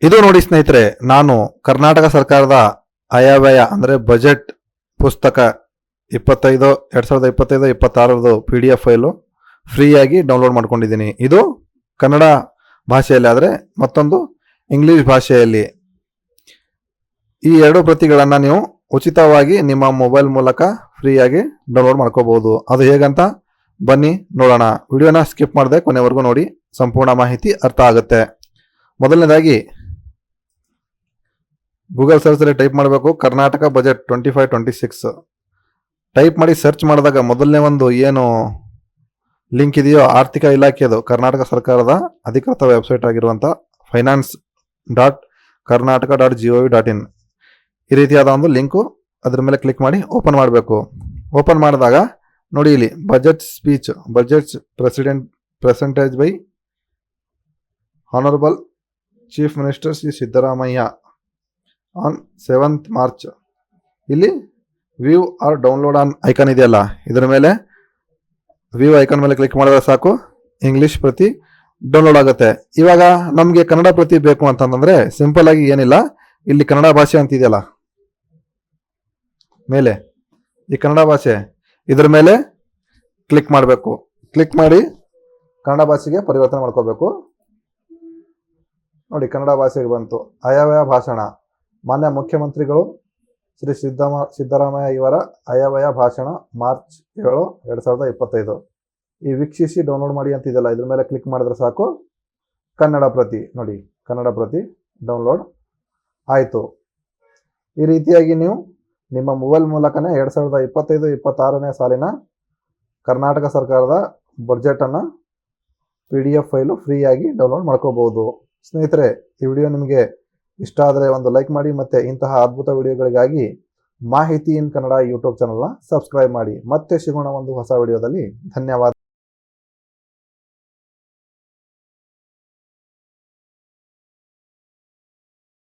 ಇದು ನೋಡಿ ಸ್ನೇಹಿತರೆ, ನಾನು ಕರ್ನಾಟಕ ಸರ್ಕಾರದ ಆಯವ್ಯಯ ಅಂದರೆ ಬಜೆಟ್ ಪುಸ್ತಕ 2025-26 PDF ಫೈಲು ಫ್ರೀಯಾಗಿ ಡೌನ್ಲೋಡ್ ಮಾಡ್ಕೊಂಡಿದ್ದೀನಿ. ಇದು ಕನ್ನಡ ಭಾಷೆಯಲ್ಲಿ, ಆದರೆ ಮತ್ತೊಂದು ಇಂಗ್ಲಿಷ್ ಭಾಷೆಯಲ್ಲಿ. ಈ ಎರಡು ಪ್ರತಿಗಳನ್ನು ನೀವು ಉಚಿತವಾಗಿ ನಿಮ್ಮ ಮೊಬೈಲ್ ಮೂಲಕ ಫ್ರೀಯಾಗಿ ಡೌನ್ಲೋಡ್ ಮಾಡ್ಕೋಬಹುದು. ಅದು ಹೇಗಂತ ಬನ್ನಿ ನೋಡೋಣ. ವಿಡಿಯೋನ ಸ್ಕಿಪ್ ಮಾಡದೆ ಕೊನೆವರೆಗೂ ನೋಡಿ, ಸಂಪೂರ್ಣ ಮಾಹಿತಿ ಅರ್ಥ ಆಗುತ್ತೆ. ಮೊದಲನೇದಾಗಿ ಗೂಗಲ್ ಸರ್ಚಲ್ಲಿ ಟೈಪ್ ಮಾಡಬೇಕು ಕರ್ನಾಟಕ ಬಜೆಟ್ 25-26 ಟೈಪ್ ಮಾಡಿ ಸರ್ಚ್ ಮಾಡಿದಾಗ ಮೊದಲನೇ ಒಂದು ಏನು ಲಿಂಕ್ ಇದೆಯೋ ಆರ್ಥಿಕ ಇಲಾಖೆದು ಕರ್ನಾಟಕ ಸರ್ಕಾರದ ಅಧಿಕೃತ ವೆಬ್ಸೈಟ್ ಆಗಿರುವಂಥ finance.karnataka.gov.in ಈ ರೀತಿಯಾದ ಒಂದು ಲಿಂಕು, ಅದ್ರ ಮೇಲೆ ಕ್ಲಿಕ್ ಮಾಡಿ ಓಪನ್ ಮಾಡಬೇಕು. ಓಪನ್ ಮಾಡಿದಾಗ ನೋಡಿ ಇಲ್ಲಿ budget speech, budget presented by honourable chief minister Shri Siddaramaiah on 7th March. ಇಲ್ಲಿ view or download on icon ಇದೆಯಲ್ಲ, ಇದರ ಮೇಲೆ ವ್ಯೂ ಐಕಾನ್ ಮೇಲೆ ಕ್ಲಿಕ್ ಮಾಡಿದ್ರೆ ಸಾಕು, ಇಂಗ್ಲಿಷ್ ಪ್ರತಿ ಡೌನ್ಲೋಡ್ ಆಗುತ್ತೆ. ಇವಾಗ ನಮಗೆ ಕನ್ನಡ ಪ್ರತಿ ಬೇಕು ಅಂತಂದ್ರೆ ಸಿಂಪಲ್ ಆಗಿ ಏನಿಲ್ಲ, ಇಲ್ಲಿ ಕನ್ನಡ ಭಾಷೆ ಅಂತ ಇದೆಯಲ್ಲ ಮೇಲೆ, ಈ ಕನ್ನಡ ಭಾಷೆ ಇದ್ರ ಮೇಲೆ ಕ್ಲಿಕ್ ಮಾಡಬೇಕು. ಕ್ಲಿಕ್ ಮಾಡಿ ಕನ್ನಡ ಭಾಷೆಗೆ ಪರಿವರ್ತನೆ ಮಾಡ್ಕೋಬೇಕು. ನೋಡಿ ಕನ್ನಡ ಭಾಷೆಗೆ ಬಂತು. ಆಯವ್ಯಯ ಭಾಷಣ, ಮಾನ್ಯ ಮುಖ್ಯಮಂತ್ರಿಗಳು ಶ್ರೀ ಸಿದ್ದರಾಮಯ್ಯ ಇವರ ಆಯವ್ಯಯ ಭಾಷಣ ಮಾರ್ಚ್ 7, 2025 ಈ ವೀಕ್ಷಿಸಿ ಡೌನ್ಲೋಡ್ ಮಾಡಿ ಅಂತಿದೆಯಲ್ಲ, ಇದ್ರ ಮೇಲೆ ಕ್ಲಿಕ್ ಮಾಡಿದ್ರೆ ಸಾಕು, ಕನ್ನಡ ಪ್ರತಿ ನೋಡಿ, ಕನ್ನಡ ಪ್ರತಿ ಡೌನ್ಲೋಡ್ ಆಯಿತು. ಈ ರೀತಿಯಾಗಿ ನೀವು ನಿಮ್ಮ ಮೊಬೈಲ್ ಮೂಲಕನೇ 2025-26 ಸಾಲಿನ ಕರ್ನಾಟಕ ಸರ್ಕಾರದ ಬಜೆಟನ್ನು PDF ಫೈಲು ಫ್ರೀಯಾಗಿ ಡೌನ್ಲೋಡ್ ಮಾಡ್ಕೋಬಹುದು. ಸ್ನೇಹಿತರೆ, ಈ ವಿಡಿಯೋ ನಿಮಗೆ ಇಷ್ಟ ಆದರೆ ಒಂದು ಲೈಕ್ ಮಾಡಿ, ಮತ್ತು ಇಂತಹ ಅದ್ಭುತ ವಿಡಿಯೋಗಳಿಗಾಗಿ ಮಾಹಿತಿ ಇನ್ ಕನ್ನಡ ಯೂಟ್ಯೂಬ್ ಚಾನಲ್ನ ಸಬ್ಸ್ಕ್ರೈಬ್ ಮಾಡಿ. ಮತ್ತೆ ಸಿಗೋಣ ಒಂದು ಹೊಸ ವಿಡಿಯೋದಲ್ಲಿ. ಧನ್ಯವಾದ.